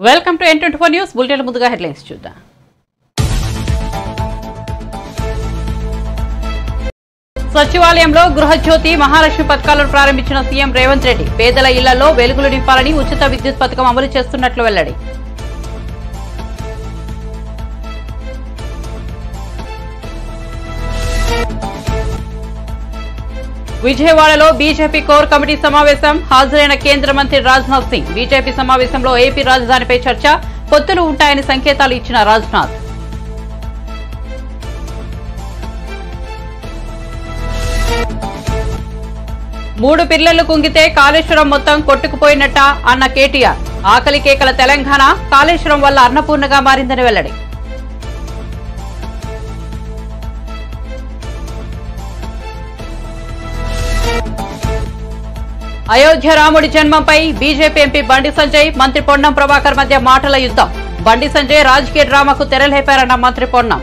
Welcome to N24 news bulletin. ముందుగా headlines చూద్దాం. సచివాలయంలో గృహజ్యోతి మహాలక్ష్మి పథకాలను ప్రారంభించిన సీఎం రేవంత్ రెడ్డి పేదల ఇళ్లలో వెలుగులు నింపాలని ఉచిత విద్యుత్ పథకం అమలు చేస్తున్నట్లు వెల్లడి. విజయవాడలో బీజేపీ కోర్ కమిటీ సమావేశం హాజరైన కేంద్ర మంత్రి రాజ్నాథ్ సింగ్. బీజేపీ సమావేశంలో ఏపీ రాజధానిపై చర్చ, పొత్తులు ఉంటాయని సంకేతాలు ఇచ్చిన రాజ్నాథ్. మూడు పిల్లలు కుంగితే కాళేశ్వరం మొత్తం కొట్టుకుపోయినట్ట అన్న కేటీఆర్. ఆకలి కేకల తెలంగాణ కాళేశ్వరం వల్ల అన్నపూర్ణగా మారిందని వెల్లడి. అయోధ్య రాముడి జన్మంపై బీజేపీ ఎంపీ బండి సంజయ్, మంత్రి పొన్నం ప్రభాకర్ మధ్య మాటల యుద్ధం. బండి సంజయ్ రాజకీయ డ్రామాకు తెరలేపారన్న మంత్రి పొన్నం.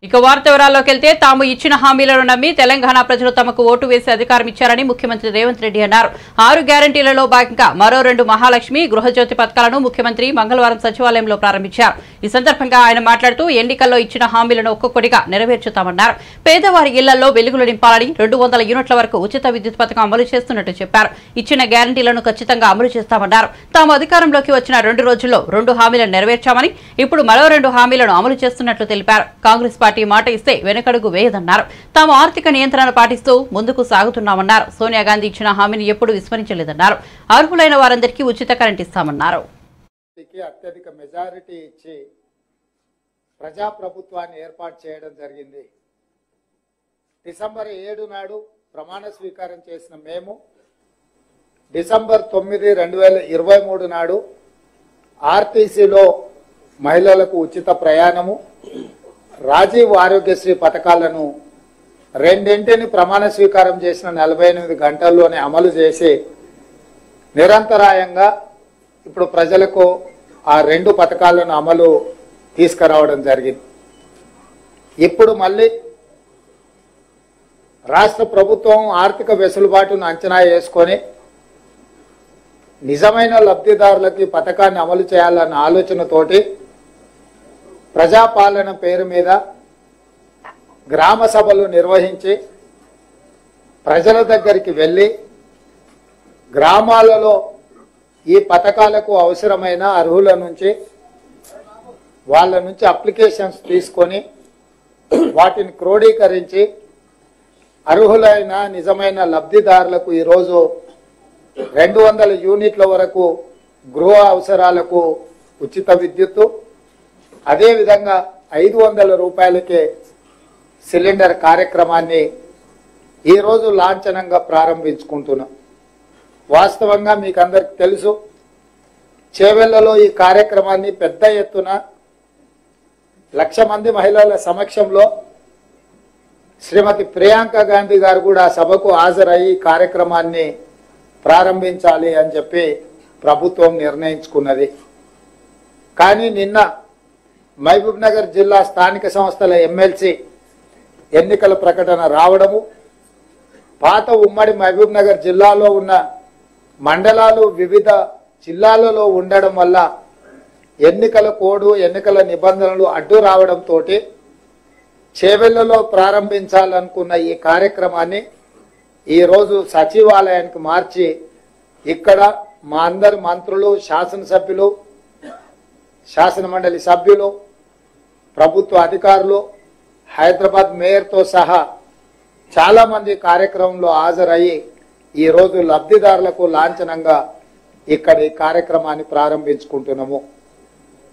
ఇక వార్త వివరాల్లోకి వెళ్తే తాము ఇచ్చిన హామీలను నమ్మి తెలంగాణ ప్రజలు తమకు ఓటు వేసి అధికారం ఇచ్చారని ముఖ్యమంత్రి రేవంత్ రెడ్డి అన్నారు. 6 గ్యారంటీలలో భాగంగా మరో 2 మహాలక్ష్మి, గృహజ్యోతి పథకాలను ముఖ్యమంత్రి మంగళవారం సచివాలయంలో ప్రారంభించారు. ఈ సందర్భంగా ఆయన మాట్లాడుతూ ఎన్నికల్లో ఇచ్చిన హామీలను ఒక్కొక్కటిగా నెరవేర్చుతామన్నారు. పేదవారి ఇళ్లలో వెలుగులు నింపాలని 200 యూనిట్ల వరకు ఉచిత విద్యుత్ పథకం అమలు చేస్తున్నట్టు చెప్పారు. ఇచ్చిన గ్యారంటీలను ఖచ్చితంగా అమలు చేస్తామన్నారు. తాము అధికారంలోకి వచ్చిన 2 రోజుల్లో 2 హామీలను నెరవేర్చామని, ఇప్పుడు మరో 2 హామీలను అమలు చేస్తున్నట్లు తెలిపారు. కాంగ్రెస్ పార్టీ మాట ఇస్తే వెనకడుగు వేయదన్నారు. తాము ఆర్థిక నియంత్రణ పాటిస్తూ ముందుకు సాగుతున్నామన్నారు. సోనియా గాంధీ ఇచ్చిన హామీని ఎప్పుడూ విస్మరించలేదన్నారు. అర్హులైన వారందరికీ ఉచిత కరెంట్ ఇస్తామన్నారు. అత్యధిక మెజారిటీ ఇచ్చి ప్రజాప్రభుత్వాన్ని ఏర్పాటు చేయడం జరిగింది. డిసెంబర్ 7 నాడు ప్రమాణ స్వీకారం చేసిన మేము డిసెంబర్ 9, 2023 నాడు ఆర్టీసీలో మహిళలకు ఉచిత ప్రయాణము, రాజీవ్ ఆరోగ్యశ్రీ పథకాలను రెండింటిని ప్రమాణ స్వీకారం చేసిన 48 గంటల్లోనే అమలు చేసి నిరంతరాయంగా ఇప్పుడు ప్రజలకు ఆ 2 పథకాలను అమలు తీసుకురావడం జరిగింది. ఇప్పుడు మళ్ళీ రాష్ట్ర ప్రభుత్వం ఆర్థిక వెసులుబాటును అంచనా వేసుకొని నిజమైన లబ్ధిదారులకి పథకాన్ని అమలు చేయాలన్న ఆలోచనతోటి ప్రజాపాలన పేరు మీద గ్రామ సభలు నిర్వహించి ప్రజల దగ్గరికి వెళ్ళి గ్రామాలలో ఈ పథకాలకు అవసరమైన అర్హుల నుంచి వాళ్ళ నుంచి అప్లికేషన్స్ తీసుకొని వాటిని క్రోడీకరించి అర్హులైన నిజమైన లబ్ధిదారులకు ఈరోజు 200 యూనిట్ల వరకు గృహ అవసరాలకు ఉచిత విద్యుత్తు, అదేవిధంగా 500 రూపాయలకే సిలిండర్ కార్యక్రమాన్ని ఈరోజు లాంఛనంగా ప్రారంభించుకుంటున్నాం. వాస్తవంగా మీకు అందరికి తెలుసు, చేవెళ్లలో ఈ కార్యక్రమాన్ని పెద్ద ఎత్తున 1,00,000 మంది మహిళల సమక్షంలో శ్రీమతి ప్రియాంక గాంధీ గారు కూడా సభకు హాజరయ్యి కార్యక్రమాన్ని ప్రారంభించాలి అని చెప్పి ప్రభుత్వం నిర్ణయించుకున్నది. కానీ నిన్న మహబూబ్ నగర్ జిల్లా స్థానిక సంస్థల ఎమ్మెల్సీ ఎన్నికల ప్రకటన రావడము, పాత ఉమ్మడి మహబూబ్ నగర్ జిల్లాలో ఉన్న మండలాలు వివిధ జిల్లాలలో ఉండడం వల్ల ఎన్నికల కోడ్, ఎన్నికల నిబంధనలు అడ్డు రావడంతో చేవెళ్లలో ప్రారంభించాలనుకున్న ఈ కార్యక్రమాన్ని ఈరోజు సచివాలయానికి మార్చి ఇక్కడ మా అందరి మంత్రులు, శాసనసభ్యులు, శాసనమండలి సభ్యులు, ప్రభుత్వ అధికారులు, హైదరాబాద్ మేయర్తో సహా చాలా మంది కార్యక్రమంలో హాజరయ్యి ఈరోజు లబ్ధిదారులకు లాంఛనంగా ఇక్కడ ఈ కార్యక్రమాన్ని ప్రారంభించుకుంటున్నాము.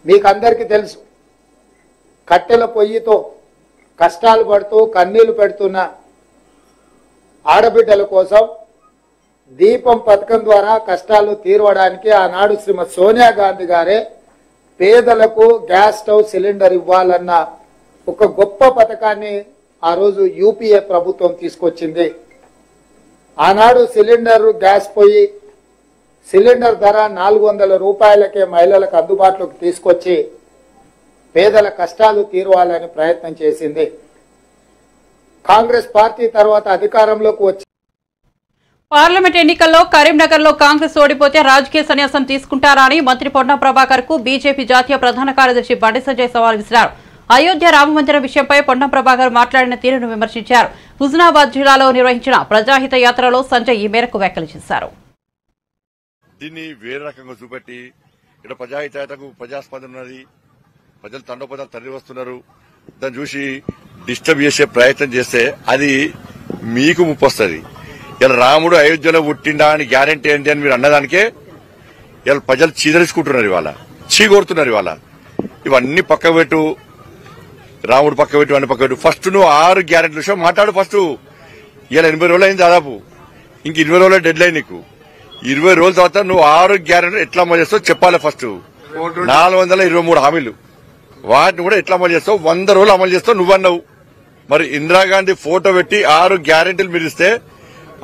మీకు అందరికీ తెలుసు, కట్టెల పొయ్యితో కష్టాలు పడుతూ కన్నీళ్లు పెడుతున్న ఆడబిడ్డల కోసం దీపం పథకం ద్వారా కష్టాలు తీర్వడానికి ఆనాడు శ్రీమతి సోనియా గాంధీ గారే పేదలకు గ్యాస్ స్టవ్ సిలిండర్ ఇవ్వాలన్న ఒక గొప్ప పథకాన్ని ఆ రోజు యూపీఏ ప్రభుత్వం తీసుకొచ్చింది. ఆనాడు సిలిండర్, గ్యాస్ పొయ్యి, సిలిండర్ ధర 400 రూపాయలకే మహిళలకు అందుబాటులోకి తీసుకొచ్చి పేదల కష్టాలు తీర్వాలని ప్రయత్నం చేసింది. కాంగ్రెస్ పార్టీ తర్వాత అధికారంలోకి వచ్చి పార్లమెంట్ ఎన్నికల్లో కరీంనగర్లో కాంగ్రెస్ ఓడిపోతే రాజకీయ సన్యాసం తీసుకుంటారా అని మంత్రి పొన్నం ప్రభాకర్ కు బీజేపీ జాతీయ ప్రధాన కార్యదర్శి బండి సంజయ్ సవాల్ విసిరారు. అయోధ్య రామమందిరం విషయంపై పొన్నం ప్రభాకర్ మాట్లాడిన తీరును విమర్శించారు. హుజనాబాద్ జిల్లాలో నిర్వహించిన ప్రజాహిత యాత్రలో సంజయ్ ఈ మేరకు వ్యాఖ్యలు చేశారు. దీన్ని వేరే రకంగా చూపెట్టి ఇక్కడ ప్రజాహిత యాత్రకు ప్రజాస్పందన ఉన్నది, ప్రజలు తండోపదాలు తరలి వస్తున్నారు, దాన్ని చూసి డిస్టర్బ్ చేసే ప్రయత్నం చేస్తే అది మీకు ముప్పు వస్తుంది. ఇలా రాముడు అయోధ్యలో పుట్టిండా అని గ్యారంటీ ఏంటి అని మీరు అన్నదానికే ఇలా ప్రజలు చీదరించుకుంటున్నారు, ఇవాళ చీకొడుతున్నారు. ఇవాళ ఇవన్నీ పక్క పెట్టు, రాముడు పక్క పెట్టు, అన్ని పక్క పెట్టు. ఫస్ట్ నువ్వు 6 గ్యారెంటీల విషయం మాట్లాడు. ఫస్ట్ ఇలా 80 రోజులు అయింది దాదాపు, ఇంక 20 రోజుల డెడ్ లైన్ నీకు. 20 రోజుల తర్వాత నువ్వు 6 గ్యారెంటీలు ఎట్లా అమలు చేస్తావు చెప్పాలి. ఫస్ట్ 423 హామీలు, వాటిని కూడా ఎట్లా అమలు చేస్తావు? 100 రోజులు అమలు చేస్తావు నువ్వన్నావు. మరి ఇందిరాగాంధీ ఫోటో పెట్టి 6 గ్యారెంటీలు మీరు ఇస్తే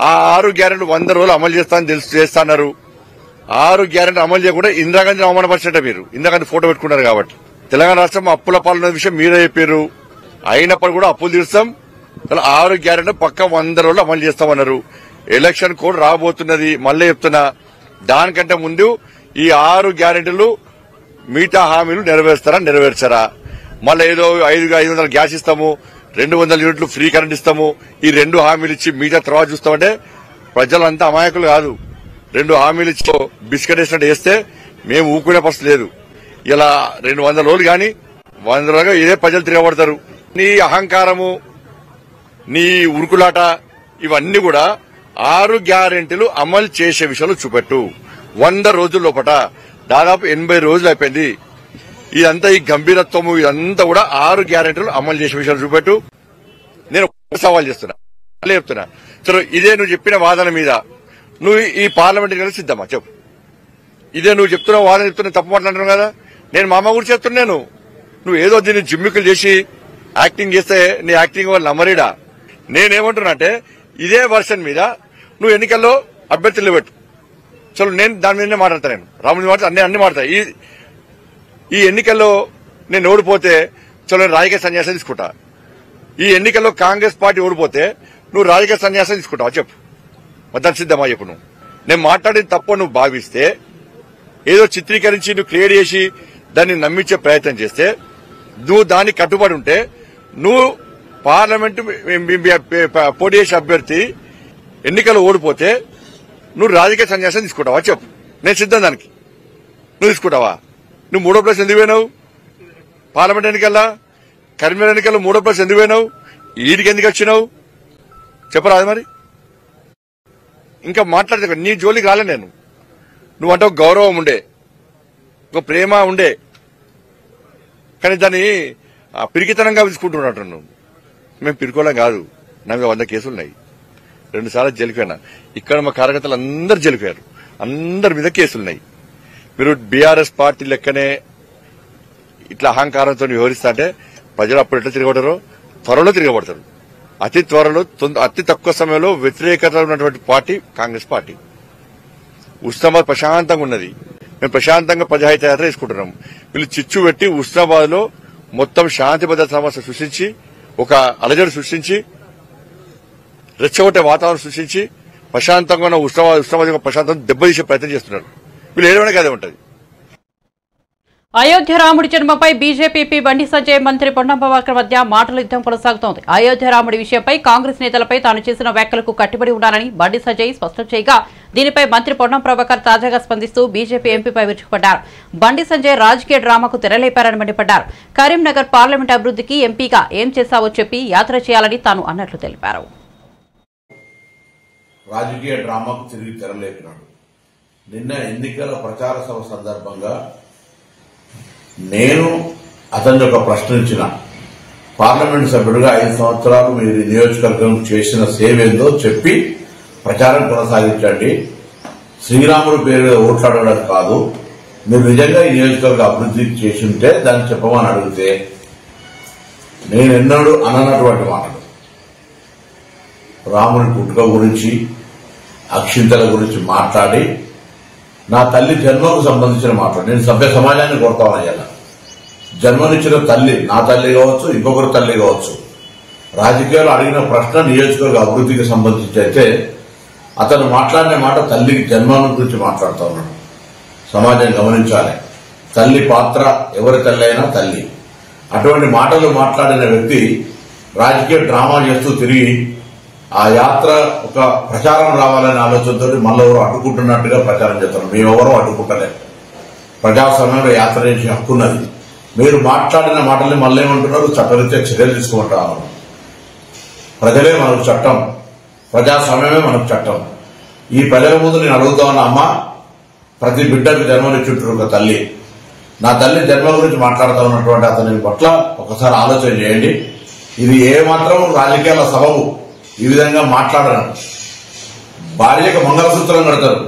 ఆ 6 గ్యారెంటీలు 100 రోజులు అమలు చేస్తాన్నారు. 6 గ్యారెంటీ అమలు చేయకుండా ఇందిరాగాంధీని అవమానపరిచినట్టే మీరు. ఇందిరాగాంధీ ఫోటో పెట్టుకున్నారు కాబట్టి. తెలంగాణ రాష్ట్రం అప్పుల పాలన విషయం మీరే చెప్పారు. అయినప్పుడు కూడా అప్పులు తీరుస్తాం, 6 గ్యారెంటీ పక్క 100 రోజులు అమలు చేస్తామన్నారు. ఎలక్షన్ కోడ్ రాబోతున్నది, మళ్ళీ చెప్తున్నా. దానికంటే ముందు ఈ 6 గ్యారెంటీలు మిగతా హామీలు నెరవేర్చారా? మళ్ళీ ఏదో 500 గ్యాస్ ఇస్తాము, 200 యూనిట్లు ఫ్రీ కరెంట్ ఇస్తాము, ఈ 2 హామీలు ఇచ్చి మిగతా తర్వాత చూస్తామంటే ప్రజలంతా అమాయకులు కాదు. 2 హామీలు ఇచ్చి బిస్కెట్ వేసినట్టు వేస్తే మేము ఊకునే పరిస్థితి లేదు. ఇలా 200 రోజులు కానీ 100 రోజులుగా ఇదే ప్రజలు తిరగబడతారు. నీ అహంకారము, నీ ఉరుకులాట, ఇవన్నీ కూడా 6 గ్యారెంటీలు అమలు చేసే విషయంలో చూపెట్టు. 100 రోజుల లోపట దాదాపు 80 రోజులు అయిపోయింది. ఇదంతా ఈ గంభీరత్వము ఇదంతా కూడా 6 గ్యారెంటీలు అమలు చేసే విషయాలు చూపెట్టు. నేను సవాల్ చేస్తున్నా, మళ్ళీ చెప్తున్నా. సరే, ఇదే నువ్వు చెప్పిన వాదన మీద నువ్వు ఈ పార్లమెంట్ ఎన్నికలకు సిద్ధమా చెప్పు. ఇదే నువ్వు చెప్తున్నావు, వాదన చెప్తున్నా, తప్పు మాట్లాడుతున్నావు కదా. నేను మా అమ్మ గురించి చెప్తున్నాను. నువ్వు ఏదో దీన్ని జిమ్మికులు చేసి యాక్టింగ్ చేస్తే నీ యాక్టింగ్ వాళ్ళు నమ్మరీడా? నేనేమంటున్నా అంటే ఇదే వర్షన్ మీద నువ్వు ఎన్నికల్లో అభ్యర్థులు పెట్టు. చలో, నేను దాని మీదనే మాట్లాడతాను. నేను రాముడి మాట అన్ని మాట్లాడతా. ఈ ఎన్నికల్లో నేను ఓడిపోతే చలో నేను రాజకీయ సన్యాసం తీసుకుంటా. ఈ ఎన్నికల్లో కాంగ్రెస్ పార్టీ ఓడిపోతే నువ్వు రాజకీయ సన్యాసం తీసుకుంటావా చెప్పు. దాని సిద్ధమా చెప్పు. నువ్వు నేను మాట్లాడిన తప్పు నువ్వు భావిస్తే, ఏదో చిత్రీకరించి నువ్వు క్రియేట్ చేసి దాన్ని నమ్మించే ప్రయత్నం చేస్తే, నువ్వు దానికి కట్టుబడి ఉంటే, నువ్వు పార్లమెంటు పోటీ చేసే అభ్యర్థి ఎన్నికలు ఓడిపోతే నువ్వు రాజకీయ సన్యాసం తీసుకుంటావా చెప్పు. నేను సిద్ధం దానికి. నువ్వు తీసుకుంటావా? నువ్వు 3వ ప్లేస్ ఎందుకు పోయినావు? పార్లమెంట్ ఎన్నికల్లా కరీంనగర్ ఎన్నికల్లో 3వ ప్లేస్ ఎందుకు పోయినావు? ఈడికి ఎందుకు వచ్చినావు చెప్పరాదు. మరి ఇంకా మాట్లాడితే నీ జోలికి రాలే నేను. నువ్వంటే ఒక గౌరవం ఉండే, ఒక ప్రేమ ఉండే, కానీ దాన్ని పిరికితనంగా తీసుకుంటున్నట్టు నువ్వు. మేము పిరుకోవడం కాదు. నా మీద 100 కేసులున్నాయి. 2 సార్లు జైలుపోయినా. ఇక్కడ మా కార్యకర్తలు అందరు జైలుపోయారు. అందరి మీద కేసులున్నాయి. మీరు బీఆర్ఎస్ పార్టీ లెక్కనే ఇట్లా అహంకారంతో వ్యవహరిస్తా అంటే ప్రజలు అప్పుడు ఎట్లా తిరగబడతారో త్వరలో తిరగబడతారు. అతి త్వరలో, అతి తక్కువ సమయంలో వ్యతిరేకత ఉన్నటువంటి పార్టీ కాంగ్రెస్ పార్టీ. ఉస్నాబాద్ ప్రశాంతంగా ఉన్నది. మేము ప్రశాంతంగా ప్రజాహిత యాత్ర తీసుకుంటున్నాం. వీళ్ళు చిచ్చు పెట్టి ఉస్నాబాద్ లో మొత్తం శాంతి భద్రత సమస్య సృష్టించి, ఒక అలజడి సృష్టించి, రెచ్చగొట్టే వాతావరణం సృష్టించి ప్రశాంతంగా ఉన్న ఉస్నాబాద్ ప్రశాంతంగా దెబ్బతీసే ప్రయత్నం చేస్తున్నారు. వీళ్ళు ఏడవడానికి అదే ఉంటుంది. అయోధ్య రాముడి జన్మపై బీజేపీ బండి సంజయ్, మంత్రి పొన్నం ప్రభాకర్ మధ్య మాటల యుద్ధం కొనసాగుతోంది. అయోధ్య రాముడి విషయంపై కాంగ్రెస్ నేతలపై తాను చేసిన వ్యాఖ్యలకు కట్టుబడి ఉన్నానని బండి సంజయ్ స్పష్టం చేయగా, దీనిపై మంత్రి పొన్నం ప్రభాకర్ తాజాగా స్పందిస్తూ బీజేపీ ఎంపీపై విరుచుకుపడ్డారు. బండి సంజయ్ రాజకీయ డ్రామాకు తెరలేపారని మండిపడ్డారు. కరీంనగర్ పార్లమెంట్ అభివృద్ధికి ఎంపీగా ఏం చేశావో చెప్పి యాత్ర చేయాలని తాను అన్నట్లు తెలిపారు. రాజకీయ డ్రామాకు తిరిగి తెరలేపినాడు. నిన్న ఎన్నికల ప్రచార సభ సందర్భంగా నేను అతన్ని ఒక ప్రశ్నించిన, పార్లమెంట్ సభ్యుడిగా 5 సంవత్సరాలు మీరు నియోజకవర్గం చేసిన సేవ ఏందో చెప్పి ప్రచారం కొనసాగించండి. శ్రీరాముడు పేరు ఓట్లాడడం కాదు, మీరు నిజంగా ఈ నియోజకవర్గ అభివృద్ధి చేసి ఉంటే దాన్ని చెప్పమని అడిగితే నేనెన్నడూ అననటువంటి మాటలు, రాముడి పుట్టుక గురించి, అక్షింతల గురించి మాట్లాడి నా తల్లి జన్మకు సంబంధించిన మాటలు నేను సభ్య సమాజాన్ని కొడతామయ్యాల. జన్మనిచ్చిన తల్లి, నా తల్లి కావచ్చు, ఇంకొకరి తల్లి కావచ్చు, రాజకీయాలు అడిగిన ప్రశ్న నియోజకవర్గ అభివృద్ధికి సంబంధించి అయితే అతను మాట్లాడిన మాట తల్లికి జన్మం గురించి మాట్లాడుతూ ఉన్నాడు. సమాజం గమనించాలి. తల్లి పాత్ర, ఎవరి తల్లి అయినా తల్లి. అటువంటి మాటలు మాట్లాడిన వ్యక్తి రాజకీయ డ్రామా చేస్తూ తిరిగి ఆ యాత్ర ఒక ప్రచారం రావాలనే ఆలోచనతో మళ్ళీ ఎవరు అడ్డుకుంటున్నట్టుగా ప్రచారం చేస్తారు. మేమెవరూ అడ్డుకుంటలేదు. ప్రజాస్వామ్యంలో యాత్ర చేసే హక్కున్నది. మీరు మాట్లాడిన మాటల్ని మళ్ళీ ఏమంటున్నారు? చట్టరీత్యా చర్యలు తీసుకుంటారు. ప్రజలే మనకు చట్టం, ప్రజాస్వామ్యమే మనకు చట్టం. ఈ ప్రజల ముందు నేను అడుగుతా ఉన్నా, అమ్మ, ప్రతి బిడ్డకు జన్మనిచ్చుంటారు ఒక తల్లి. నా తల్లి జన్మ గురించి మాట్లాడుతూ ఉన్నటువంటి అతని పట్ల ఒకసారి ఆలోచన చేయండి. ఇది ఏమాత్రం రాజకీయాల సబబు ఈ విధంగా మాట్లాడడం. భార్యకు మంగళసూత్రం కడతారు.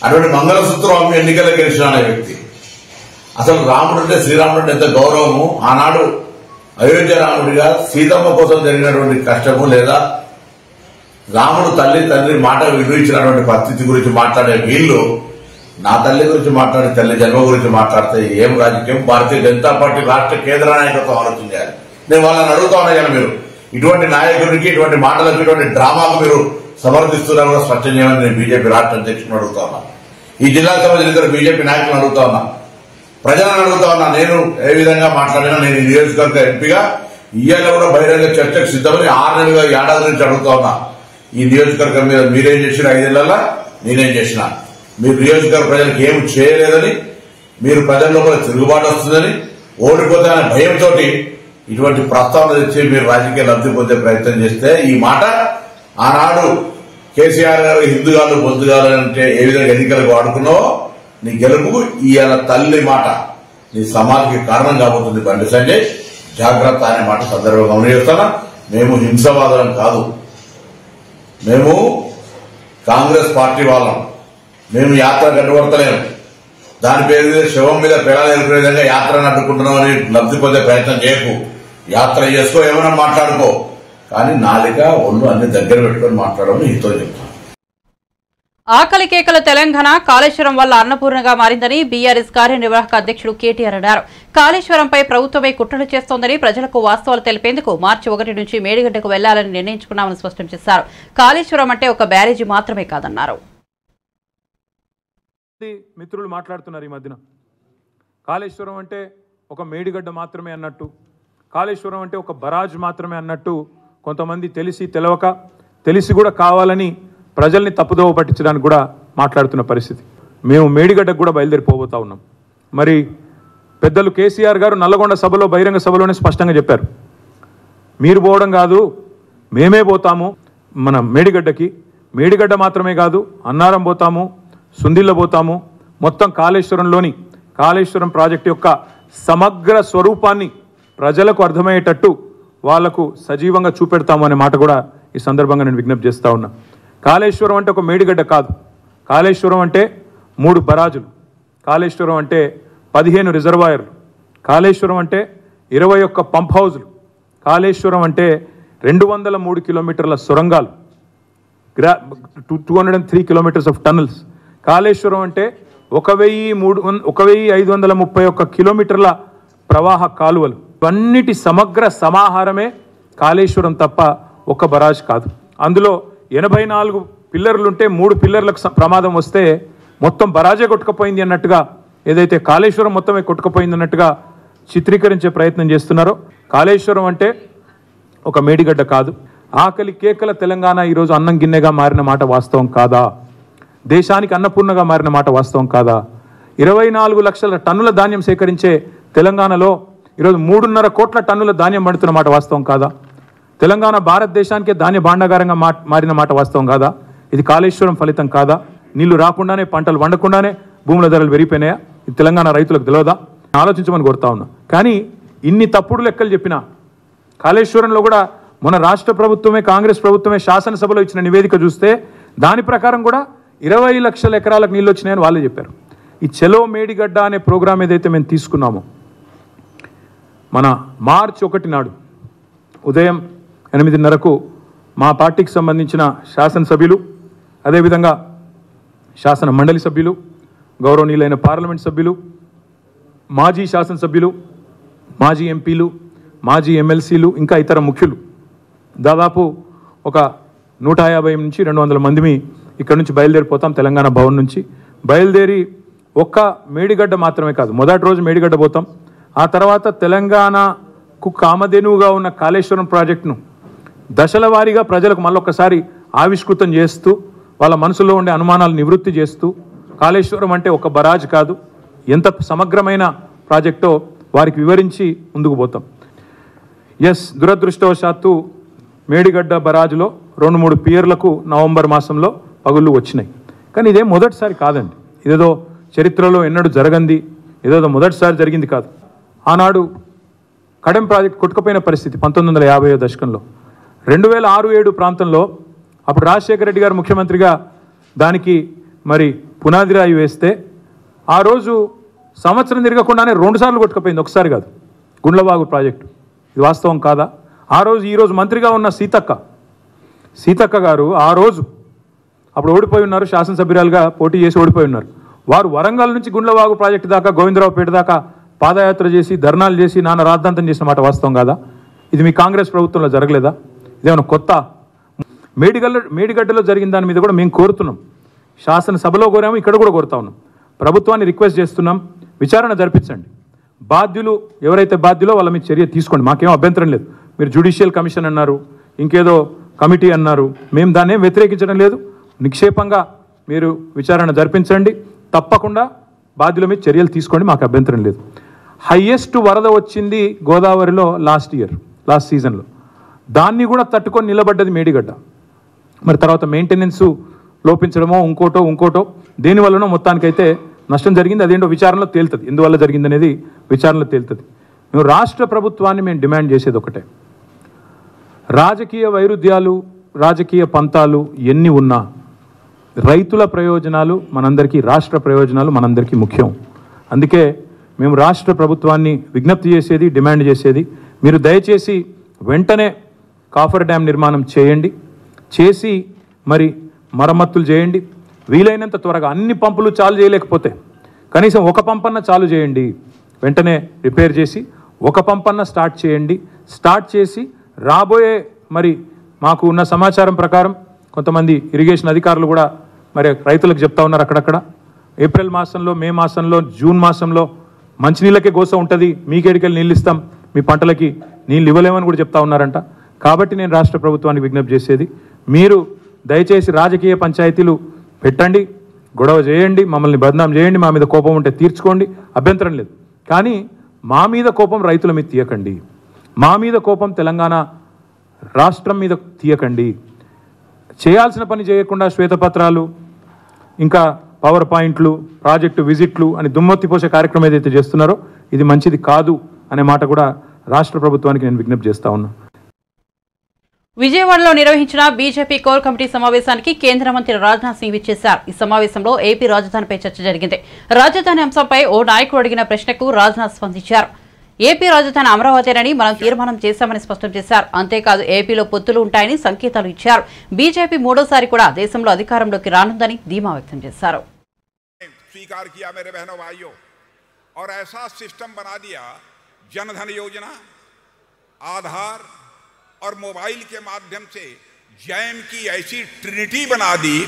అటువంటి మంగళసూత్రం అమ్మి ఎన్నికలకు గెలిచిన అనే వ్యక్తి. అసలు రాముడు అంటే, శ్రీరాముడు అంటే ఎంత గౌరవము. ఆనాడు అయోధ్య రాముడిగా సీతమ్మ కోసం జరిగినటువంటి కష్టము, లేదా రాముడు తండ్రి మాట విలువించినటువంటి పరిస్థితి గురించి మాట్లాడే వీళ్ళు నా తల్లి గురించి మాట్లాడే, తల్లి జన్మ గురించి మాట్లాడితే ఏం రాజకీయం? భారతీయ జనతా పార్టీ రాష్ట్ర కేంద్ర నాయకత్వం ఆలోచన చేయాలి. నేను వాళ్ళని అడుగుతా ఉన్నా కదా, మీరు ఇటువంటి నాయకుడికి, ఇటువంటి మాటలకు, ఇటువంటి డ్రామాకు మీరు సమర్థిస్తున్నారో స్పష్టం చేయమని నేను బీజేపీ రాష్ట్ర అధ్యక్షుని అడుగుతా ఉన్నా. ఈ జిల్లాకు సంబంధించిన ఇద్దరు బీజేపీ నాయకులను అడుగుతా ఉన్నా, ప్రజలను అడుగుతా ఉన్నా. నేను ఏ విధంగా మాట్లాడినా, నేను ఈ నియోజకవర్గ ఎంపీగా ఇయ్యాల కూడా బహిరంగ చర్చకు సిద్ధమని 6 నెలలుగా, ఏడాది నుంచి అడుగుతా ఉన్నా. ఈ నియోజకవర్గం మీద మీరేం చేసిన 5 నెలల్లో నేనేం చేసిన, మీరు నియోజకవర్గ ప్రజలకు ఏం చేయలేదని, మీరు ప్రజల్లో కూడా తిరుగుబాటు వస్తుందని, ఓడిపోతాననే భయంతో ఇటువంటి ప్రస్తావన తెచ్చి మీరు రాజకీయ లబ్ధి పొందే ప్రయత్నం చేస్తే, ఈ మాట ఆనాడు కేసీఆర్ గారు హిందుగాలు బొద్దుగాలు అంటే ఏ విధంగా ఎన్నికలకు వాడుకున్నావో, నీ గెలుపుకు ఇవాళ తల్లి మాట నీ సమాధికి కారణం కాబోతుంది. బండి సంజయ్, జాగ్రత్త అనే మాట సందర్భంగా గమనిస్తున్నా. మేము హింసవాదం కాదు, మేము కాంగ్రెస్ పార్టీ వాళ్ళం. మేము యాత్ర గడ్డపడతలేము. దాని పేరు మీద, శవం మీద పెడాలు ఎదుర్కొనే విధంగా యాత్రను అడ్డుకుంటున్నామని లబ్ధి పొందే ప్రయత్నం చేయకు. యాత్ర చేసుకో, ఏమైనా మాట్లాడుకో, కానీ నాలిక ఒళ్ళు అన్ని దగ్గర పెట్టుకుని మాట్లాడమని నీతో చెప్తాను. ఆకలి కేకల తెలంగాణ కాళేశ్వరం వల్ల అన్నపూర్ణగా మారిందని బీఆర్ఎస్ కార్యనిర్వాహక అధ్యక్షుడు కేటీఆర్ అన్నారు. కాళేశ్వరంపై ప్రభుత్వమే కుట్రలు చేస్తోందని, ప్రజలకు వాస్తవాలు తెలిపేందుకు మార్చి 1 నుంచి మేడిగడ్డకు వెళ్లాలని నిర్ణయించుకున్నామని స్పష్టం చేశారు. కాళేశ్వరం అంటే ఒక బ్యారేజీ మాత్రమే కాదన్నారు. మిత్రులు మాట్లాడుతున్నారు ఈ మధ్యన, కాళేశ్వరం అంటే ఒక మేడిగడ్డ మాత్రమే అన్నట్టు, కాళేశ్వరం అంటే ఒక బరాజ్ మాత్రమే అన్నట్టు కొంతమంది తెలిసి తెలవక, తెలిసి కూడా కావాలని ప్రజల్ని తప్పుదోవ పట్టించడానికి కూడా మాట్లాడుతున్న పరిస్థితి. మేము మేడిగడ్డకు కూడా బయలుదేరిపోబోతా ఉన్నాం. మరి పెద్దలు కేసీఆర్ గారు నల్లగొండ సభలో, బహిరంగ సభలోనే స్పష్టంగా చెప్పారు, మీరు పోవడం కాదు మేమే పోతాము మన మేడిగడ్డకి. మేడిగడ్డ మాత్రమే కాదు, అన్నారం పోతాము, సుందిల్ల పోతాము, మొత్తం కాళేశ్వరం ప్రాజెక్టు యొక్క సమగ్ర స్వరూపాన్ని ప్రజలకు అర్థమయ్యేటట్టు వాళ్లకు సజీవంగా చూపెడతాము అనే మాట కూడా ఈ సందర్భంగా నేను విజ్ఞప్తి చేస్తా ఉన్నా. కాళేశ్వరం అంటే ఒక మేడిగడ్డ కాదు, కాళేశ్వరం అంటే 3 బరాజులు, కాళేశ్వరం అంటే 15 రిజర్వాయర్లు, కాళేశ్వరం అంటే 21 పంప్ హౌజులు, కాళేశ్వరం అంటే 203 కిలోమీటర్ల సొరంగాలు, 203 కిలోమీటర్స్ ఆఫ్ టనల్స్. కాళేశ్వరం అంటే 1531 కిలోమీటర్ల ప్రవాహ కాలువలు. ఇవన్నిటి సమగ్ర సమాహారమే కాళేశ్వరం తప్ప ఒక బరాజ్ కాదు. అందులో 84 పిల్లర్లుంటే 3 పిల్లర్లకు ప్రమాదం వస్తే మొత్తం బరాజే కొట్టుకుపోయింది అన్నట్టుగా, ఏదైతే కాళేశ్వరం మొత్తమే కొట్టుకుపోయింది అన్నట్టుగా చిత్రీకరించే ప్రయత్నం చేస్తున్నారో, కాళేశ్వరం అంటే ఒక మేడిగడ్డ కాదు. ఆకలి కేకల తెలంగాణ ఈరోజు అన్నం గిన్నెగా మారిన మాట వాస్తవం కాదా? దేశానికి అన్నపూర్ణగా మారిన మాట వాస్తవం కాదా? 24 లక్షల టన్నుల ధాన్యం సేకరించే తెలంగాణలో ఈరోజు 3.5 కోట్ల టన్నుల ధాన్యం పండుతున్న మాట వాస్తవం కాదా? తెలంగాణ భారతదేశానికే ధాన్య భాండాగారంగా మారిన మాట వాస్తవం కాదా? ఇది కాళేశ్వరం ఫలితం కాదా? నీళ్లు రాకుండానే, పంటలు వండకుండానే భూముల ధరలు పెరిగిపోయినాయా? ఇది తెలంగాణ రైతులకు తెలియదా? ఆలోచించమని కోరుతా ఉన్నా. కానీ ఇన్ని తప్పుడు లెక్కలు చెప్పినా కాళేశ్వరంలో కూడా మన రాష్ట్ర ప్రభుత్వమే, కాంగ్రెస్ ప్రభుత్వమే శాసనసభలో ఇచ్చిన నివేదిక చూస్తే దాని ప్రకారం కూడా 20 లక్షల ఎకరాలకు నీళ్ళు వచ్చినాయని వాళ్ళే చెప్పారు. ఈ చెలో మేడిగడ్డ అనే ప్రోగ్రాం ఏదైతే మేము తీసుకున్నామో, మన మార్చి 1 నాడు ఉదయం 8:30కు మా పార్టీకి సంబంధించిన శాసనసభ్యులు, అదేవిధంగా శాసన మండలి సభ్యులు, గౌరవనీయులైన పార్లమెంట్ సభ్యులు, మాజీ శాసనసభ్యులు, మాజీ ఎంపీలు, మాజీ ఎమ్మెల్సీలు, ఇంకా ఇతర ముఖ్యులు దాదాపు ఒక 150 నుంచి 200 మందిని ఇక్కడ నుంచి బయలుదేరిపోతాం తెలంగాణ భవన్ నుంచి బయలుదేరి ఒక్క మేడిగడ్డ మాత్రమే కాదు, మొదటి రోజు మేడిగడ్డ పోతాం. ఆ తర్వాత తెలంగాణకు కామధేనువుగా ఉన్న కాళేశ్వరం ప్రాజెక్టును దశల వారీగా ప్రజలకు మళ్ళొక్కసారి ఆవిష్కృతం చేస్తూ వాళ్ళ మనసులో ఉండే అనుమానాలు నివృత్తి చేస్తూ కాళేశ్వరం అంటే ఒక బరాజ్ కాదు, ఎంత సమగ్రమైన ప్రాజెక్టో వారికి వివరించి ముందుకు పోతాం. దురదృష్టవశాత్తు మేడిగడ్డ బరాజ్లో 2-3 పియర్లకు నవంబర్ మాసంలో పగుళ్ళు వచ్చినాయి. కానీ ఇదేం మొదటిసారి కాదండి, ఇదేదో చరిత్రలో ఎన్నడూ జరగంది, ఏదేదో మొదటిసారి జరిగింది కాదు. ఆనాడు కడెం ప్రాజెక్ట్ కొట్టుకుపోయిన పరిస్థితి 1950వ దశకంలో. 2006-7 ప్రాంతంలో అప్పుడు రాజశేఖర రెడ్డి గారు ముఖ్యమంత్రిగా దానికి మరి పునాది రాయి వేస్తే ఆ రోజు సంవత్సరం తిరగకుండానే 2 సార్లు కొట్టుకుపోయింది, ఒకసారి కాదు. గుండ్లవాగు ప్రాజెక్టు, ఇది వాస్తవం కాదా? ఈరోజు మంత్రిగా ఉన్న సీతక్క గారు ఆ రోజు అప్పుడు ఓడిపోయి ఉన్నారు, శాసనసభ్యురాలుగా పోటీ చేసి ఓడిపోయి ఉన్నారు. వారు వరంగల్ నుంచి గుండ్లవాగు ప్రాజెక్టు దాకా గోవిందరావుపేట దాకా పాదయాత్ర చేసి ధర్నాలు చేసి నాన్న రాద్ధాంతం చేసిన మాట వాస్తవం కాదా? ఇది మీ కాంగ్రెస్ ప్రభుత్వంలో జరగలేదా? ఇదేమన్నా కొత్త? మేడిగడ్డలో జరిగిన దాని మీద కూడా మేము కోరుతున్నాం, శాసనసభలో కోరాము, ఇక్కడ కూడా కోరుతా ఉన్నాం. ప్రభుత్వాన్ని రిక్వెస్ట్ చేస్తున్నాం, విచారణ జరిపించండి. బాధ్యులు ఎవరైతే బాధ్యులో వాళ్ళ మీద చర్య తీసుకోండి, మాకేం అభ్యంతరం లేదు. మీరు జ్యుడిషియల్ కమిషన్ అన్నారు, ఇంకేదో కమిటీ అన్నారు, మేము దాన్ని ఏం వ్యతిరేకించడం లేదు. నిక్షేపంగా మీరు విచారణ జరిపించండి, తప్పకుండా బాధ్యుల మీద చర్యలు తీసుకోండి, మాకు అభ్యంతరం లేదు. హయ్యెస్ట్ వరద వచ్చింది గోదావరిలో లాస్ట్ సీజన్లో, దాన్ని కూడా తట్టుకొని నిలబడ్డది మేడిగడ్డ. మరి తర్వాత మెయింటెనెన్స్ లోపించడమో ఇంకోటో దేనివల్లనో మొత్తానికైతే నష్టం జరిగింది. అదేంటో విచారణలో తేలుతుంది, ఎందువల్ల జరిగిందనేది విచారణలో తేలుతుంది. మేము రాష్ట్ర ప్రభుత్వాన్ని మేము డిమాండ్ చేసేది ఒకటే, రాజకీయ వైరుధ్యాలు రాజకీయ పంతాలు ఎన్ని ఉన్నా రైతుల ప్రయోజనాలు మనందరికీ, రాష్ట్ర ప్రయోజనాలు మనందరికీ ముఖ్యం. అందుకే మేము రాష్ట్ర ప్రభుత్వాన్ని విజ్ఞప్తి చేసేది, డిమాండ్ చేసేది, మీరు దయచేసి వెంటనే కాఫర్ డ్యామ్ నిర్మాణం చేసి మరి మరమ్మతులు చేయండి. వీలైనంత త్వరగా అన్ని పంపులు చాలు చేయలేకపోతే కనీసం ఒక పంపన్న చాలు చేయండి, వెంటనే రిపేర్ చేసి ఒక పంపన్న స్టార్ట్ చేసి రాబోయే మరి మాకు ఉన్న సమాచారం ప్రకారం కొంతమంది ఇరిగేషన్ అధికారులు కూడా మరి రైతులకు చెప్తా ఉన్నారు, అక్కడక్కడ ఏప్రిల్ మాసంలో, మే మాసంలో, జూన్ మాసంలో మంచినీళ్ళకే గోస ఉంటుంది, మీకేడికెళ్ళి నీళ్ళు ఇస్తాం, మీ పంటలకి నీళ్ళు ఇవ్వలేమని కూడా చెప్తా ఉన్నారంట. కాబట్టి నేను రాష్ట్ర ప్రభుత్వానికి విజ్ఞప్తి చేసేది, మీరు దయచేసి రాజకీయ పంచాయతీలు పెట్టండి, గొడవ చేయండి, మమ్మల్ని బదనాం చేయండి, మా మీద కోపం ఉంటే తీర్చుకోండి, అభ్యంతరం లేదు. కానీ మా మీద కోపం రైతుల మీద తీయకండి, మా మీద కోపం తెలంగాణ రాష్ట్రం మీద తీయకండి. చేయాల్సిన పని చేయకుండా శ్వేతపత్రాలు, ఇంకా పవర్ పాయింట్లు, ప్రాజెక్టు విజిట్లు అని దుమ్మెత్తిపోసే కార్యక్రమం ఏదైతే చేస్తున్నారో ఇది మంచిది కాదు అనే మాట కూడా రాష్ట్ర ప్రభుత్వానికి నేను విజ్ఞప్తి చేస్తా ఉన్నా. విజయవాడలో నిర్వహించిన బీజేపీ కోర్ కమిటీ సమావేశానికి కేంద్ర మంత్రి రాజ్నాథ్ సింగ్ విచ్చేశారు. ఈ సమావేశంలో ఏపీ రాజధానిపై చర్చ జరిగింది. రాజధాని అంశంపై ఓ నాయకుడు అడిగిన ప్రశ్నకు రాజ్నాథ్ స్పందించారు. ఏపీ రాజధాని అమరావతిని మనం తీర్మానం చేశామని స్పష్టం చేశారు. అంతేకాదు ఏపీలో పొత్తులు ఉంటాయని సంకేతాలు ఇచ్చారు. బీజేపీ మూడోసారి కూడా దేశంలో అధికారంలోకి రానుందని ధీమా వ్యక్తం చేశారు. स्वीकार किया मेरे बहनों भाइयों, और ऐसा सिस्टम बना दिया, जनधन योजना, आधार और मोबाइल के माध्यम से जैम की ऐसी ट्रिनिटी बना दी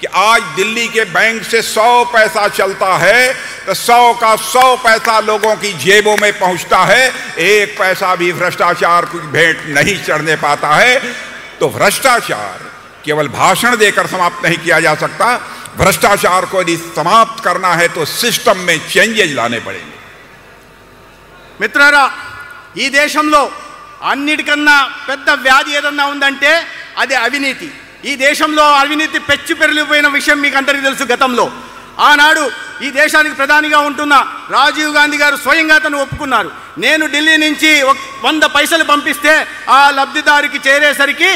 कि आज दिल्ली के बैंक से 100 पैसा चलता है तो 100 का 100 पैसा लोगों की जेबों में पहुंचता है, एक पैसा भी भ्रष्टाचार की भेंट नहीं चढ़ने पाता है. तो भ्रष्टाचार केवल भाषण देकर समाप्त नहीं किया जा सकता. भ्रष्टाचार को यदि समाप्त करना है तो सिस्टम में चेंजेज लाने पड़ेंगे. మిత్రులారా, ఈ దేశంలో అన్నిటికన్నా పెద్ద వ్యాధి ఏదన్నా ఉందంటే అది అవినీతి. ఈ దేశంలో అవినీతి పెచ్చు పెరిగిపోయిన విషయం మీకు అందరికీ తెలుసు. గతంలో ఆనాడు ఈ దేశానికి ప్రధానిగా ఉంటున్న రాజీవ్ గాంధీ గారు స్వయంగా తను ఒప్పుకున్నారు. నేను ఢిల్లీ నుంచి 100 పైసలు పంపిస్తే ఆ లబ్ధిదారికి చేరేసరికి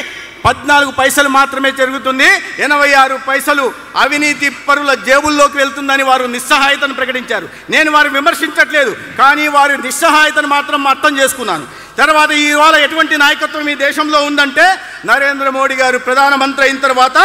14 పైసలు మాత్రమే జరుగుతుంది, 86 పైసలు అవినీతి పరుల జేబుల్లోకి వెళ్తుందని వారు నిస్సహాయతను ప్రకటించారు. నేను వారిని విమర్శించట్లేదు, కానీ వారి నిస్సహాయతను మాత్రం అర్థం చేసుకున్నాను. తర్వాత ఇవాళ ఎటువంటి నాయకత్వం ఈ దేశంలో ఉందంటే నరేంద్ర మోడీ గారు ప్రధానమంత్రి అయిన తర్వాత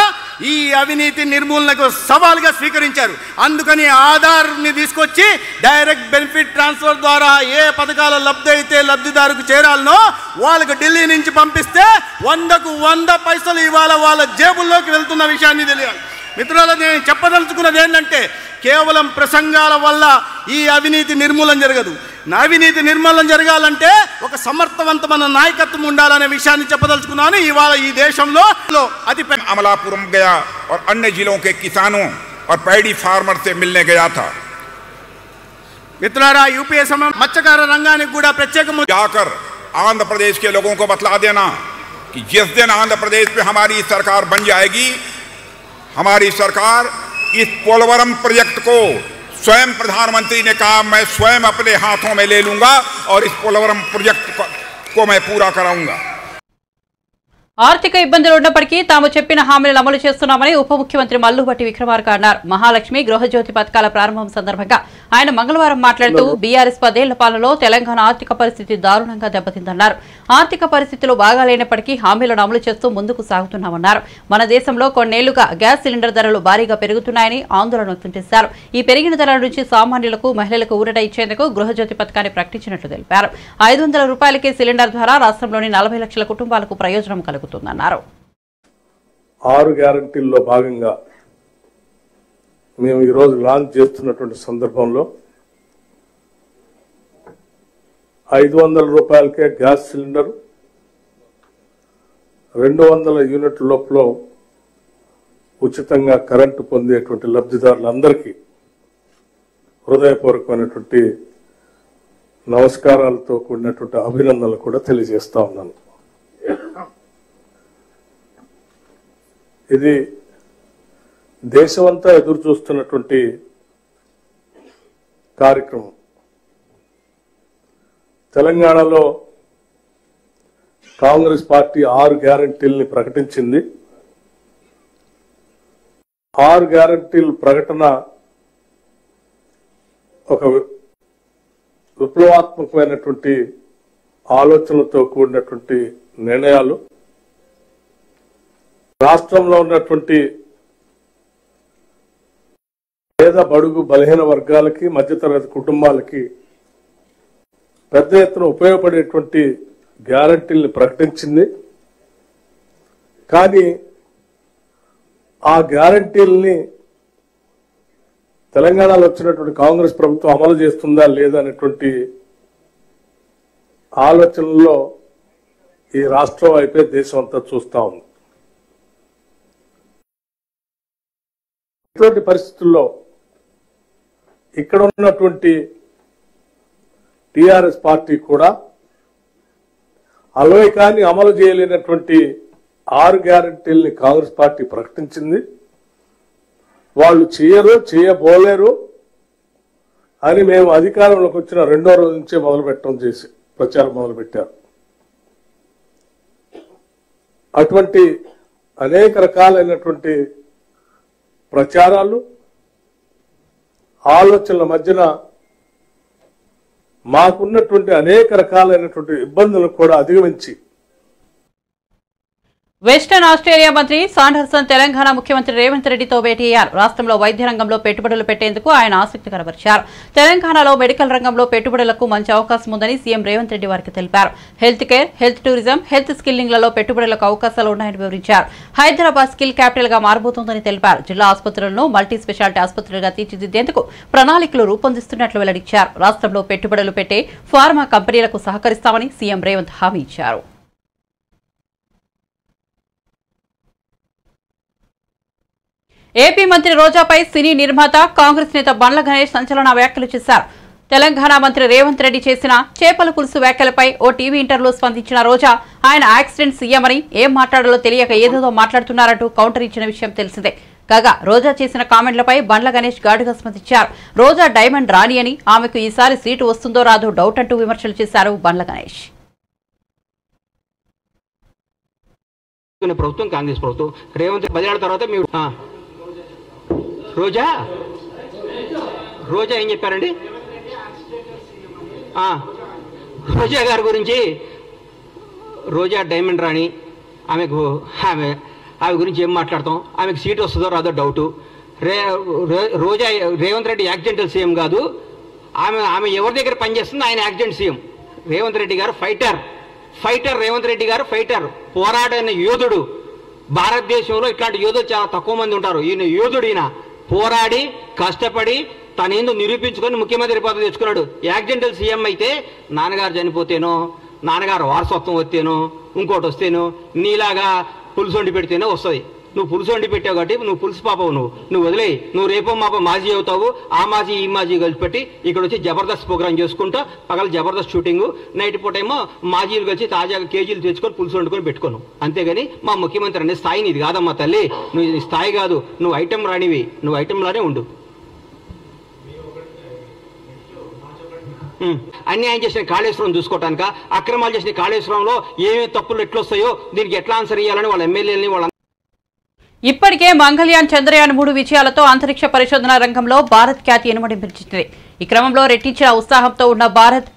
ఈ అవినీతి నిర్మూలనకు సవాల్గా స్వీకరించారు. అందుకని ఆధార్ని తీసుకొచ్చి డైరెక్ట్ బెనిఫిట్ ట్రాన్స్ఫర్ ద్వారా ఏ పథకాల లబ్ధి అయితే లబ్ధిదారుకు చేరాలనో వాళ్ళకు ఢిల్లీ నుంచి పంపిస్తే 100కు 100 పైసలు ఇవాళ వాళ్ళ జేబుల్లోకి వెళ్తున్న విషయాన్ని తెలియాలి. మిత్రులారా, నేను చెప్పదలుచుకున్నది ఏంటంటే కేవలం ప్రసంగాల వల్ల ఈ అవినీతి నిర్మూలన జరగదు. అవినీతి నిర్మూలన జరగాలంటే ఒక సమర్థవంతమైన నాయకత్వం ఉండాలనే విషయాన్ని చెప్పదలుచుకున్నాను. ఇవాళ ఈ దేశంలో అతి अमलापुरम गया और अन्य जिलों के किसानों और पैडी फार्मर से मिलने गया था. मित्रारा यूपीए समय मत्स्यकार रंगाనికి కూడా ప్రత్యేక जाकर आंध्र प्रदेश के लोगों को बतला देना कि जिस दिन आंध्र प्रदेश पे हमारी सरकार बन जाएगी, हमारी सरकार इस पोलवरम प्रोजेक्ट को स्वयं प्रधानमंत्री ने कहा मैं स्वयं अपने हाथों में ले लूंगा और इस पोलवरम प्रोजेक्ट को मैं पूरा कराऊंगा. ఆర్థిక ఇబ్బందులు ఉన్నప్పటికీ తాము చెప్పిన హామీలను అమలు చేస్తున్నామని ఉప ముఖ్యమంత్రి మల్లుభట్టి విక్రమార్క అన్నారు. మహాలక్ష్మి గృహజ్యోతి పథకాల ప్రారంభం సందర్భంగా ఆయన మంగళవారం మాట్లాడుతూ బీఆర్ఎస్ 10 ఏళ్ల పాలనలో తెలంగాణ ఆర్థిక పరిస్థితి దారుణంగా దెబ్బతిందన్నారు. ఆర్థిక పరిస్థితులు బాగాలేనప్పటికీ హామీలను అమలు చేస్తూ ముందుకు సాగుతున్నామన్నారు. మన దేశంలో కొన్నేళ్లుగా గ్యాస్ సిలిండర్ ధరలు భారీగా పెరుగుతున్నాయని ఆందోళన వ్యక్తం చేశారు. ఈ పెరిగిన ధరల నుంచి సామాన్యులకు మహిళలకు ఊరట ఇచ్చేందుకు గృహజ్యోతి పథకాన్ని ప్రకటించినట్లు తెలిపారు. 500 రూపాయలకే సిలిండర్ ద్వారా రాష్ట్రంలోని 40 లక్షల కుటుంబాలకు ప్రయోజనం కలుగుతుంది. 6 గ్యారంటీల్లో భాగంగా మేము ఈరోజు లాంచ్ చేస్తున్నటువంటి సందర్భంలో 500 రూపాయలకే గ్యాస్ సిలిండర్, 200 యూనిట్ల లోపల ఉచితంగా కరెంటు పొందేటువంటి లబ్ధిదారులందరికీ హృదయపూర్వకమైనటువంటి నమస్కారాలతో కూడినటువంటి అభినందనలు కూడా తెలియజేస్తా ఉన్నాను. ఇది దేశమంతా ఎదురు చూస్తున్నటువంటి కార్యక్రమం. తెలంగాణలో కాంగ్రెస్ పార్టీ 6 గ్యారంటీల్ని ప్రకటించింది. 6 గ్యారంటీల ప్రకటన ఒక విప్లవాత్మకమైనటువంటి ఆలోచనలతో కూడినటువంటి నిర్ణయాలు. రాష్ట్రంలో ఉన్నటువంటి పేద బడుగు బలహీన వర్గాలకి, మధ్యతరగతి కుటుంబాలకి పెద్ద ఎత్తున ఉపయోగపడేటువంటి గ్యారంటీల్ని ప్రకటించింది. కానీ ఆ గ్యారంటీల్ని తెలంగాణలో వచ్చినటువంటి కాంగ్రెస్ ప్రభుత్వం అమలు చేస్తుందా లేదా అనేటువంటి ఆలోచనలో ఈ రాష్ట్రం వైపే దేశం అంతా చూస్తా ఉంది. ఇటువంటి పరిస్థితుల్లో ఇక్కడ ఉన్నటువంటి టిఆర్ఎస్ పార్టీ కూడా అలవైకాన్ని అమలు చేయలేనటువంటి 6 గ్యారంటీల్ని కాంగ్రెస్ పార్టీ ప్రకటించింది. వాళ్ళు చేయబోలేరు అని మేము అధికారంలోకి వచ్చిన 2వ రోజు నుంచే ప్రచారం మొదలుపెట్టారు. అటువంటి అనేక రకాలైనటువంటి ప్రచారాలు, ఆలోచనల మధ్యన మాకున్నటువంటి అనేక రకాలైనటువంటి ఇబ్బందులను కూడా అధిగమించి వెస్టర్న్ ఆస్ట్రేలియా మంత్రి సాండర్సన్ తెలంగాణ ముఖ్యమంత్రి రేవంత్ రెడ్డితో భేటీ అయ్యారు. రాష్ట్రంలో వైద్య రంగంలో పెట్టుబడులు పెట్టేందుకు ఆయన ఆసక్తి కనబరిచారు. తెలంగాణలో మెడికల్ రంగంలో పెట్టుబడులకు మంచి అవకాశం ఉందని సీఎం రేవంత్ రెడ్డి వారికి తెలిపారు. Health care, health tourism, health స్కిల్లింగ్లలో పెట్టుబడులకు అవకాశాలు ఉన్నాయని వివరించారు. హైదరాబాద్ స్కిల్ క్యాపిటల్ గా మారబోతోందని తెలిపారు. జిల్లా ఆసుపత్రులను మల్టీ స్పెషాలిటీ ఆసుపత్రులుగా తీర్చిదిద్దేందుకు ప్రణాళికలు రూపొందిస్తున్నట్లు వెల్లడించారు. రాష్ట్రంలో పెట్టుబడులు పెట్టే ఫార్మా కంపెనీలకు సహకరిస్తామని సీఎం రేవంత్ హామీ ఇచ్చారు. ఏపీ మంత్రి రోజాపై సినీ నిర్మాత కాంగ్రెస్ నేత బండ్ల గణేష్ సంచలన వ్యాఖ్యలు చేశారు. తెలంగాణ మంత్రి రేవంత్ రెడ్డి చేసిన చేపల పులుసు వ్యాఖ్యలపై ఓ టీవీ ఇంటర్వ్యూలో స్పందించిన రోజా ఆయన యాక్సిడెంట్ సీఎం అని ఏం మాట్లాడాలో తెలియక ఏదేదో మాట్లాడుతున్నారంటూ కౌంటర్ ఇచ్చిన విషయం తెలిసిందే. కాగా రోజా చేసిన కామెంట్లపై బండ్ల గణేష్ ఘాటుగా స్పందించారు. రోజా డైమండ్ రాణి అని, ఆమెకు ఈసారి సీటు వస్తుందో రాదో డౌట్ అంటూ విమర్శలు చేశారు బండ్ల గణేష్. ప్రభుత్వం కాంగ్రెస్ ప్రభుత్వం రేవంత్ 10 ఏళ్ల తర్వాత మీరు రోజా ఏం చెప్పారండి? రోజా గారి గురించి, రోజా డైమండ్ రాణి, ఆమె గురించి ఏం మాట్లాడతాం, ఆమెకు సీట్ వస్తుందో రాదో డౌటు. రోజా రేవంత్ రెడ్డి యాక్సిడెంటల్ సీఎం కాదు, ఆమె ఎవరి దగ్గర పనిచేస్తుంది, ఆయన యాక్సిడెంట్ సీఎం. రేవంత్ రెడ్డి గారు ఫైటర్. రేవంత్ రెడ్డి గారు ఫైటర్, పోరాడైన యోధుడు. భారతదేశంలో ఇట్లాంటి యోధులు చాలా తక్కువ మంది ఉంటారు. ఈయన యోధుడు, ఈయన పోరాడి కష్టపడి తనేందో నిరూపించుకొని ముఖ్యమంత్రి పదవి తెచ్చుకున్నాడు. యాక్సిడెంటల్ సీఎం అయితే నాన్నగారు చనిపోతేనో, నాన్నగారు వారసత్వం వస్తేనో, ఇంకోటి వస్తేనో, నీలాగా పులుసు వండి పెడితేనే వస్తుంది. నువ్వు పులుసు వండి పెట్టావు కాబట్టి నువ్వు పులుసు పాపవు, నువ్వు వదిలేయి. నువ్వు రేపో మాపో మాజీ అవుతావు. ఆ మాజీ ఈ మాజీ కలిసి పెట్టి ఇక్కడ వచ్చి జబర్దస్త్ ప్రోగ్రామ్ చేసుకుంటా, పగల జబర్దస్త్ షూటింగ్, నైట్ పూట ఏమో మాజీలు కలిసి తాజాగా కేజీలు తెచ్చుకొని పులుసు వండుకొని పెట్టుకోను. అంతేగాని మా ముఖ్యమంత్రి అనే స్థాయి నీది కాదమ్మా తల్లి. నువ్వు నీ స్థాయి కాదు, నువ్వు ఐటెం రానివి, నువ్వు ఐటెంలానే ఉండు. అన్యాయం చేసిన కాళేశ్వరం చూసుకోవటానిక, అక్రమాలు చేసిన కాళేశ్వరంలో ఏమేమి తప్పులు ఎట్లొస్తాయో దీనికి ఎట్లా ఆన్సర్ ఇవ్వాలని వాళ్ళ ఎమ్మెల్యేలని వాళ్ళ ఇప్పటికే మంగళయాన్ చంద్రయాన్ 3 విజయాలతో అంతరిక్ష పరిశోధన రంగంలో భారత్ ఖ్యాతి ఇనుమడించింది. ఈ క్రమంలో రెట్టించిన ఉత్సాహంతో ఉన్న భారత్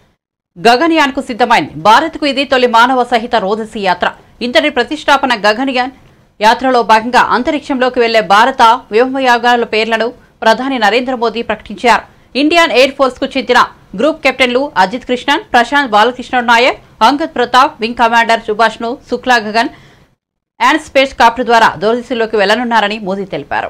గగన్యాన్ కు సిద్ధమైంది. భారత్ కు ఇది తొలి మానవ సహిత రోదసీ యాత్ర. ఇంతటి ప్రతిష్టాపన గగన్యాన్ యాత్రలో భాగంగా అంతరిక్షంలోకి వెళ్లే భారత వ్యోమయానాల పేర్లను ప్రధాని నరేంద్ర మోదీ ప్రకటించారు. ఇండియన్ ఎయిర్ ఫోర్స్ కు చెందిన గ్రూప్ కెప్టెన్లు అజిత్ కృష్ణన్, ప్రశాంత్ బాలకృష్ణ నాయర్, అంగద్ ప్రతాప్, వింగ్ కమాండర్ సుభాష్ ను Shukla Gagan and space copter ద్వారా దూరదర్శన్లోకి వెళ్లనున్నారని మోదీ తెలిపారు.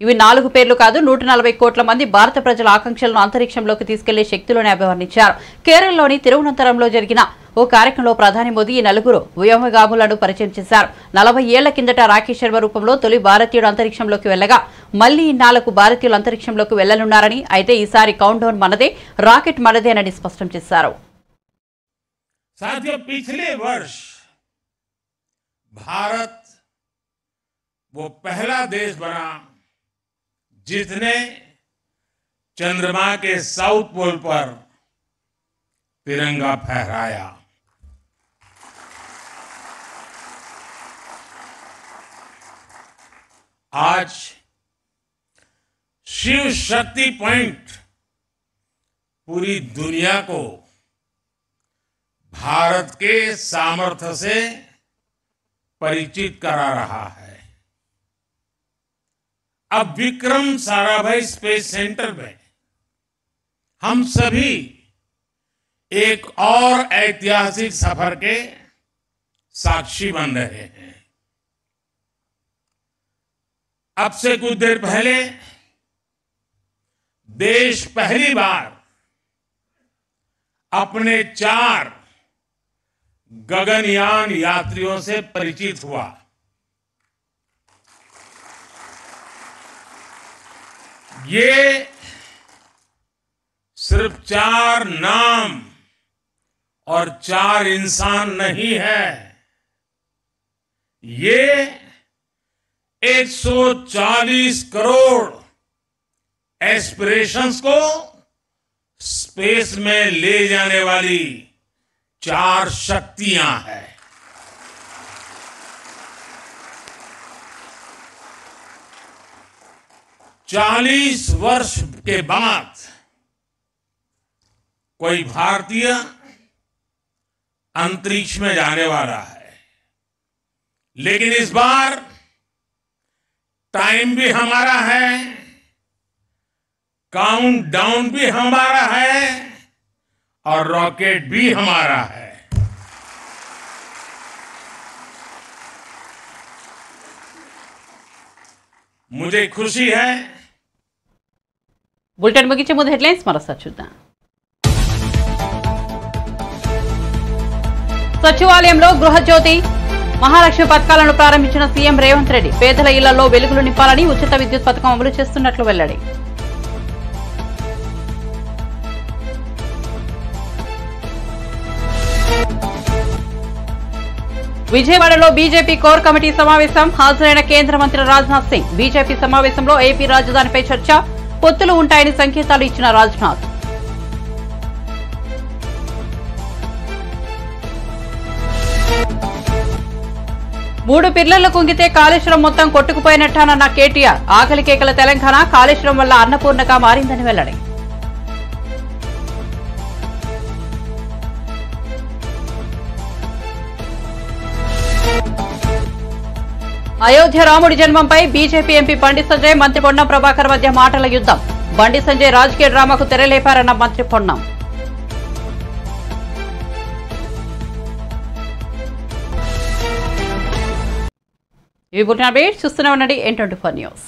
ఇవి 4 పేర్లు కాదు, 140 కోట్ల మంది భారత ప్రజల ఆకాంక్షలను అంతరిక్షంలోకి తీసుకెళ్లే శక్తులని అభివర్ణించారు. కేరళలోని తిరువనంతపురంలో జరిగిన ఓ కార్యక్రమంలో ప్రధాని మోదీ ఈ 4 వ్యోమగాములను పరిచయం చేశారు. 40 ఏళ్ల కిందట రాకేష్ శర్మ రూపంలో తొలి భారతీయుడు అంతరిక్షంలోకి వెళ్లగా మళ్లీ 4 భారతీయులు అంతరిక్షంలోకి వెళ్లనున్నారని, అయితే ఈసారి కౌంట్ డౌన్ మనదే, రాకెట్ మనదేనని స్పష్టం చేశారు. भारत वो पहला देश बना जिसने चंद्रमा के साउथ पोल पर तिरंगा फहराया. आज शिव शक्ति पॉइंट पूरी दुनिया को भारत के सामर्थ्य से परिचित करा रहा है. अब विक्रम साराभाई स्पेस सेंटर में हम सभी एक और ऐतिहासिक सफर के साक्षी बन रहे हैं. अब से कुछ देर पहले देश पहली बार अपने 4 गगनयान यात्रियों से परिचित हुआ. ये सिर्फ 4 नाम और 4 इंसान नहीं है, ये 140 करोड़ एस्पिरेशंस को स्पेस में ले जाने वाली 4 शक्तियां हैं. चालीस वर्ष के बाद कोई भारतीय अंतरिक्ष में जाने वाला है, लेकिन इस बार टाइम भी हमारा है, काउंट डाउन भी हमारा है और रॉकेट भी हमारा है. मुझे खुशी है. బులెటిన్ ముగించే ముందు హెడ్లైన్స్ మరోసారి చూద్దాం. సచివాలయంలో గృహజ్యోతి మహాలక్ష్మి పథకాలను ప్రారంభించిన సీఎం రేవంత్ రెడ్డి. పేదల ఇళ్లలో వెలుగులు నింపాలని ఉచిత విద్యుత్ పథకం అమలు చేస్తున్నట్లు వెల్లడి. విజయవాడలో బీజేపీ కోర్ కమిటీ సమావేశం. హాజరైన కేంద్ర మంత్రి రాజ్నాథ్ సింగ్. బీజేపీ సమావేశంలో ఏపీ రాజధానిపై చర్చ. పొత్తులు ఉంటాయని సంకేతాలు ఇచ్చిన రాజ్నాథ్. మూడు పిల్లర్లు కుంగితే కాళేశ్వరం మొత్తం కొట్టుకుపోయినట్టానన్న కేటీఆర్. ఆకలి కేకల తెలంగాణ కాళేశ్వరం వల్ల అన్నపూర్ణగా మారిందని వెల్లడి. అయోధ్య రాముడి జన్మంపై బీజేపీ ఎంపీ బండి సంజయ్, మంత్రి పొన్నం ప్రభాకర్ మధ్య మాటల యుద్ధం. బండి సంజయ్ రాజకీయ డ్రామాకు తెరలేపారన్న మంత్రి పొన్నం. ఇవి బులెటిన్ అప్డేట్స్ చూస్తూనే ఉండండి N24 న్యూస్.